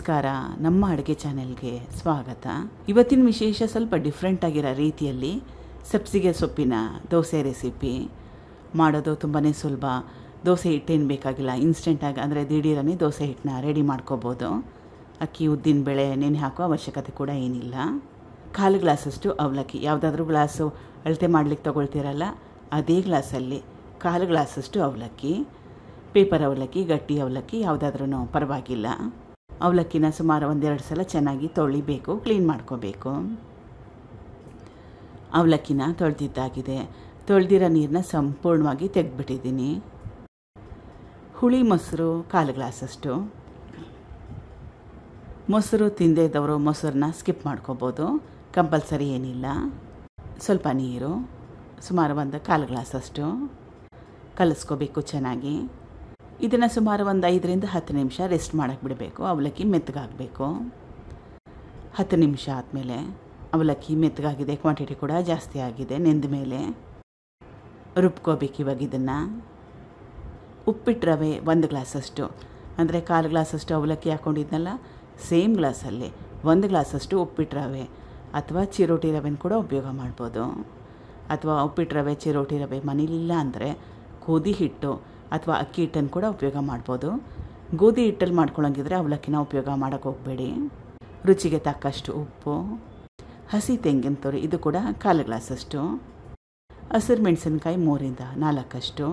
ನಮಸ್ಕಾರ, ನಮ್ಮ ಅಡುಗೆ ಚಾನೆಲ್ಗೆ ಸ್ವಾಗತ. ಇವತ್ತಿನ ವಿಶೇಷ ಸ್ವಲ್ಪ ಡಿಫ್ರೆಂಟ್ ಆಗಿರೋ ರೀತಿಯಲ್ಲಿ ಸಬ್ಸಿಗೆ ಸೊಪ್ಪಿನ ದೋಸೆ ರೆಸಿಪಿ ಮಾಡೋದು ತುಂಬಾ ಸುಲಭ. ದೋಸೆ ಹಿಟ್ಟೇನು ಬೇಕಾಗಿಲ್ಲ, ಇನ್ಸ್ಟೆಂಟಾಗಿ ಅಂದರೆ ದಿಢೀರನೇ ದೋಸೆ ಹಿಟ್ಟನ್ನ ರೆಡಿ ಮಾಡ್ಕೋಬೋದು. ಅಕ್ಕಿ ಉದ್ದಿನ ಬೇಳೆ ನೆನೆ ಹಾಕೋ ಅವಶ್ಯಕತೆ ಕೂಡ ಏನಿಲ್ಲ. 1/4 ಗ್ಲಾಸಷ್ಟು ಅವಲಕ್ಕಿ, ಯಾವುದಾದ್ರೂ ಗ್ಲಾಸು ಅಳತೆ ಮಾಡಲಿಕ್ಕೆ ತೊಗೊಳ್ತೀರಲ್ಲ ಅದೇ ಗ್ಲಾಸಲ್ಲಿ 1/4 ಗ್ಲಾಸಷ್ಟು ಅವಲಕ್ಕಿ. ಪೇಪರ್ ಅವಲಕ್ಕಿ, ಗಟ್ಟಿ ಅವಲಕ್ಕಿ ಯಾವುದಾದ್ರೂ ಪರವಾಗಿಲ್ಲ. ಅವಲಕ್ಕಿನ ಸುಮಾರು 1-2 ಸಲ ಚೆನ್ನಾಗಿ ತೊಳಿಬೇಕು, ಕ್ಲೀನ್ ಮಾಡ್ಕೋಬೇಕು. ಅವಲಕ್ಕಿನ ತೊಳೆದಿದ್ದಾಗಿದೆ. ತೊಳೆದಿರೋ ನೀರನ್ನ ಸಂಪೂರ್ಣವಾಗಿ ತೆಗೆದುಬಿಟ್ಟಿದ್ದೀನಿ. ಹುಳಿ ಮೊಸರು 1/4 ಗ್ಲಾಸಷ್ಟು. ಮೊಸರು ತಿಂದೇ ಇದ್ದವರು ಮೊಸರನ್ನ ಸ್ಕಿಪ್ ಮಾಡ್ಕೋಬೋದು, ಕಂಪಲ್ಸರಿ ಏನಿಲ್ಲ. ಸ್ವಲ್ಪ ನೀರು, ಸುಮಾರು 1/4 ಗ್ಲಾಸಷ್ಟು ಕಲಿಸ್ಕೋಬೇಕು ಚೆನ್ನಾಗಿ. ಇದನ್ನು ಸುಮಾರು 5-10 ನಿಮಿಷ ರೆಸ್ಟ್ ಮಾಡೋಕ್ಕೆ ಬಿಡಬೇಕು. ಅವಲಕ್ಕಿ ಮೆತ್ತಗಾಗಬೇಕು. 10 ನಿಮಿಷ ಆದಮೇಲೆ ಅವಲಕ್ಕಿ ಮೆತ್ತಗಾಗಿದೆ, ಕ್ವಾಂಟಿಟಿ ಕೂಡ ಜಾಸ್ತಿ ಆಗಿದೆ. ನೆಂದ ಮೇಲೆ ರುಬ್ಕೋಬೇಕು. ಇವಾಗ ಇದನ್ನು ಉಪ್ಪಿಟ್ಟು ರವೆ 1 ಗ್ಲಾಸಷ್ಟು, ಅಂದರೆ 1/4 ಗ್ಲಾಸಷ್ಟು ಅವಲಕ್ಕಿ ಹಾಕ್ಕೊಂಡಿದ್ನಲ್ಲ ಸೇಮ್ ಗ್ಲಾಸಲ್ಲಿ 1 ಗ್ಲಾಸಷ್ಟು ಉಪ್ಪಿಟ್ಟು ರವೆ ಅಥವಾ ಚಿರೋಟಿ ರವೆನ ಕೂಡ ಉಪಯೋಗ ಮಾಡ್ಬೋದು. ಅಥವಾ ಉಪ್ಪಿಟ್ಟು ರವೆ, ಚಿರೋಟಿ ರವೆ ಮನೇಲಿಲ್ಲ ಅಂದರೆ ಗೋಧಿ ಹಿಟ್ಟು ಅಥವಾ ಅಕ್ಕಿ ಹಿಟ್ಟನ್ನು ಕೂಡ ಉಪಯೋಗ ಮಾಡ್ಬೋದು. ಗೋಧಿ ಹಿಟ್ಟಲ್ಲಿ ಮಾಡ್ಕೊಳ್ಳೋಂಗಿದ್ರೆ ಅವಲಕ್ಕಿನ ಉಪಯೋಗ ಮಾಡೋಕ್ಕೆ ಹೋಗಬೇಡಿ. ರುಚಿಗೆ ತಕ್ಕಷ್ಟು ಉಪ್ಪು, ಹಸಿ ತೆಂಗಿನ ತುರಿ ಇದು ಕೂಡ 1/4 ಗ್ಲಾಸಷ್ಟು, ಹಸಿರು ಮೆಣಸಿನ್ಕಾಯಿ 3-4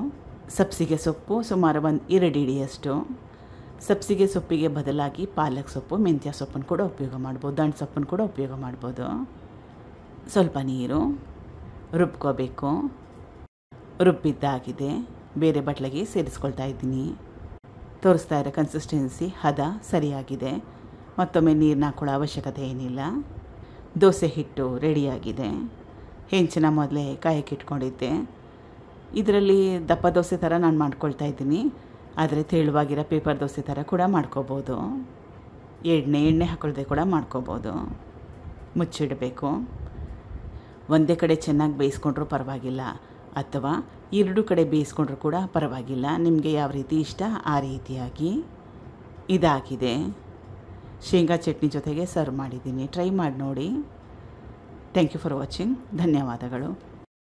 ಸಬ್ಸಿಗೆ ಸೊಪ್ಪು ಸುಮಾರು 2 ಹಿಡಿಯಷ್ಟು. ಸಬ್ಸಿಗೆ ಸೊಪ್ಪಿಗೆ ಬದಲಾಗಿ ಪಾಲಕ್ ಸೊಪ್ಪು, ಮೆಂತ್ಯ ಸೊಪ್ಪನ್ನು ಕೂಡ ಉಪಯೋಗ ಮಾಡ್ಬೋದು, ದಂಟು ಸೊಪ್ಪನ್ನು ಕೂಡ ಉಪಯೋಗ ಮಾಡ್ಬೋದು. ಸ್ವಲ್ಪ ನೀರು, ರುಬ್ಕೋಬೇಕು. ರುಬ್ಬಿದ್ದಾಗಿದೆ, ಬೇರೆ ಬಟ್ಲಿಗೆ ಸೇರಿಸ್ಕೊಳ್ತಾ ಇದ್ದೀನಿ. ತೋರಿಸ್ತಾ ಇರೋ ಕನ್ಸಿಸ್ಟೆನ್ಸಿ ಹದ ಸರಿಯಾಗಿದೆ. ಮತ್ತೊಮ್ಮೆ ನೀರನ್ನ ಹಾಕೊಳ್ಳೋ ಅವಶ್ಯಕತೆ ಏನಿಲ್ಲ. ದೋಸೆ ಹಿಟ್ಟು ರೆಡಿಯಾಗಿದೆ. ಹೆಂಚನ್ನ ಮೊದಲೇ ಕಾಯಕ್ಕೆ ಇಟ್ಕೊಂಡಿದ್ದೆ. ಇದರಲ್ಲಿ ದಪ್ಪ ದೋಸೆ ಥರ ನಾನು ಮಾಡ್ಕೊಳ್ತಾ ಇದ್ದೀನಿ, ಆದರೆ ತೆಳುವಾಗಿರೋ ಪೇಪರ್ ದೋಸೆ ಥರ ಕೂಡ ಮಾಡ್ಕೋಬೋದು. ಎಣ್ಣೆ ಹಾಕೊಳ್ಳದೆ ಕೂಡ ಮಾಡ್ಕೋಬೋದು. ಮುಚ್ಚಿಡಬೇಕು. ಒಂದೇ ಕಡೆ ಚೆನ್ನಾಗಿ ಬೇಯಿಸ್ಕೊಂಡ್ರೂ ಪರವಾಗಿಲ್ಲ, ಅಥವಾ 2 ಕಡೆ ಬೇಯಿಸ್ಕೊಂಡ್ರೂ ಕೂಡ ಪರವಾಗಿಲ್ಲ. ನಿಮಗೆ ಯಾವ ರೀತಿ ಇಷ್ಟ ಆ ರೀತಿಯಾಗಿ. ಇದಾಗಿದೆ. ಶೇಂಗಾ ಚಟ್ನಿ ಜೊತೆಗೆ ಸರ್ವ್ ಮಾಡಿದ್ದೀನಿ. ಟ್ರೈ ಮಾಡಿ ನೋಡಿ. Thank you for watching. ಧನ್ಯವಾದಗಳು.